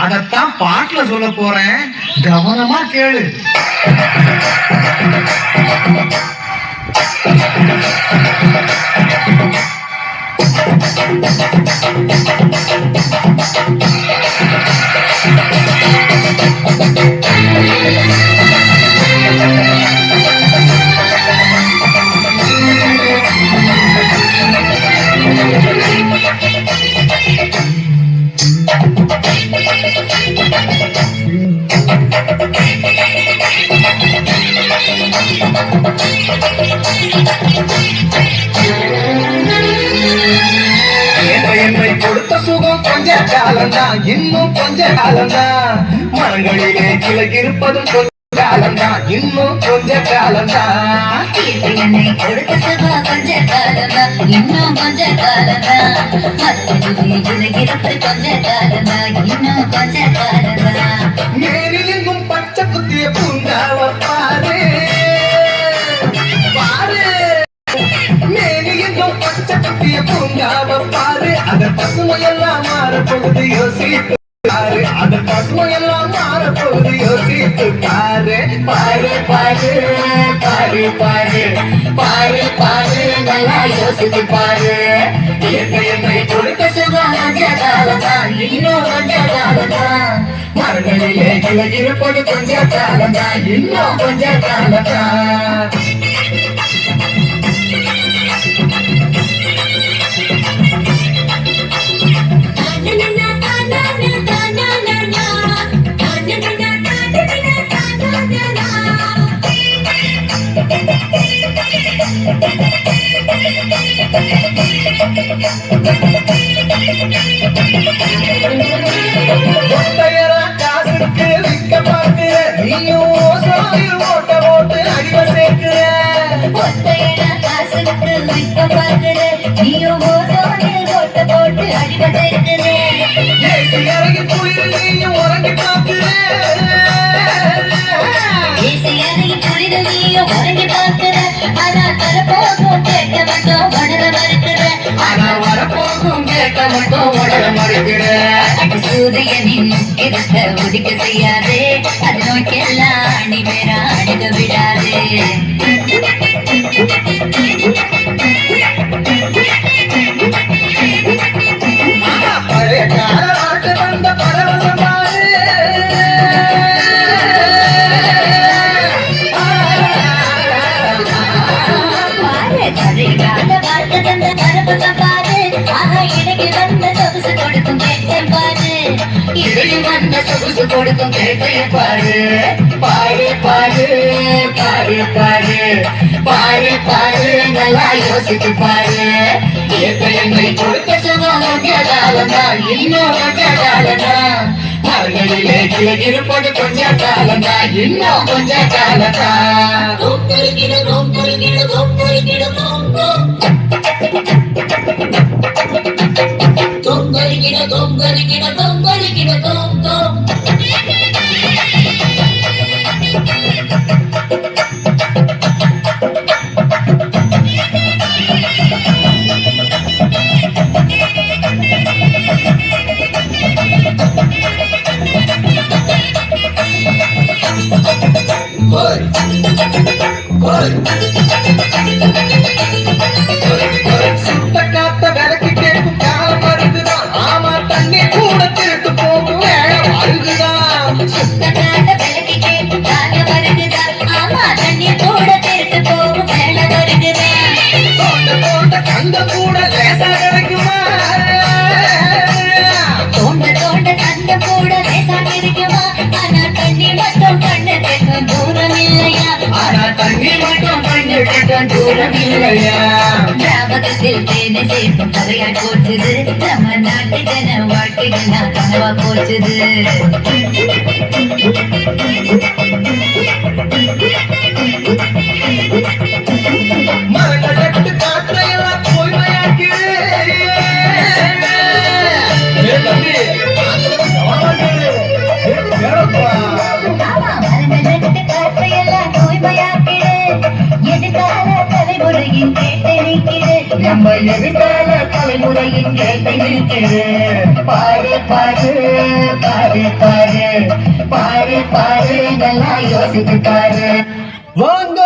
அதத்தான் பாட்டுல சொல்ல போறேன், கவனமா கேளு. என்னை கொடுத்த சுகம் கொஞ்ச காலம்தான், இன்னும் கொஞ்ச காலம்தான். மரங்களிலே கிளை இருப்பதும் கொஞ்ச காலம்தான், இன்னும் கொஞ்ச காலம்தான். என்னை கொடுத்த சுகம் கொஞ்ச காலம்தான், இன்னும் கொஞ்ச காலம்தான். மரங்களிலே கிளை இருப்பது கொஞ்ச காலம்தான், இன்னும் கொஞ்ச காலம்தான். மேனி எங்கும் பச்சை குத்திய பூங்காவ பாரு பாரு, மேனி எங்கும் பச்சை குத்திய பூங்காவ பாரு. அந்த பசுமையெல்லாம் மாறப்போகுது யோசித்து பாரு, அந்த பசுமையெல்லாம் மாறப்போகுது யோசித்து பாரு. பாரு பாரு பாரு பாரு பாரு பாரு, நல்லா யோசித்து பாரு. என்னை கொடுத்த சுகம் கொஞ்ச காலம்தான், இன்னும் கொஞ்ச காலம்தான். மரங்களிலே கிளை இருப்பது கொஞ்ச காலம்தான், இன்னும் கொஞ்ச காலம்தான். காசுக்கு விற்க பார்க்கிற நீயும் சாயில் ஓட்ட போட்டு அடிவ சேர்க்கிற. காசுக்கு விற்க பார்க்கிற நீயும் சாயில் ஓட்ட போட்டு அடிவ சேர்க்கிற. இறங்கி புரியுது நீயும் உறங்கி பார்க்கிற. புரியுது நீயும் உறங்கி பார்க்கிற. ஆனா வரப்போகும் கேட்க மட்டும் உணர மறுக்கிற. ஆனா வரப்போகும் கேட்க மட்டும் உணர மறுக்கிற. சூரியனின் இருக்க ஒதுக்க செய்யாதே, அது நோக்கெல்லாம் அணி பேரா அணுக விடாதே. பழைய கால நாட்டு வந்த பரவசம் பாரு. பழைய கால வாழ்க்கை தந்த பரவசம் பாரு. ஆனா இடைக்கு வந்த சொகுசு கொடுக்கும் கேட்டை பாரு. இடையில் வந்த சொகுசு கொடுக்கும் கேட்டை பாரு. பாரு பாரு பாரு பாரு பாரு பாரு, நல்லா யோசித்து பாரு. என்னை கொடுத்த சுகம் கொஞ்ச காலம்தான், இன்னும் கொஞ்ச காலம்தான். மரங்களிலே கிளை இருப்பது கொஞ்ச காலம்தான், இன்னும் கொஞ்ச காலம்தான். சுத்த காத்த விளக்கு கேட்கும் காலம் வருதுதான். ஆமா, தண்ணி கூட திருட்டு போகும் வேலை வருதுதான். சுத்த காத்த விளக்கு கேட்கும் காலம் வருதுதான். ஆமா, தண்ணி கூட திருட்டு போகும் வேலை வருதுதான். தோண்ட தோண்ட கந்த கூட லேசா கிடைக்குமா? தோண்ட தோண்ட கந்த கூட லேசா கிடைக்குமா? ஆனா தண்ணி மட்டும் கண்ணு கேட்கும் தூரம் இல்லையா? ஆனா தண்ணி மட்டும் கண்ணு கேட்கும் தூரம் இல்லையா? கிராமத்தில் தேனை சேர்க்கும் கதையா போச்சுது. நம்ம நாட்டு ஜன வாழ்க்கைகள் கனவா போச்சுது. மரங்கள் நட்டு காற்றையெல்லாம் தூய்மையாக்கி. நம்ம எதிர்கால தலைமுறையின் கேட்டை நிற்கிறது. பாரு பாரு பாரு பாரு பாரு பாரு நல்லா யோசித்து பாரு வாங்க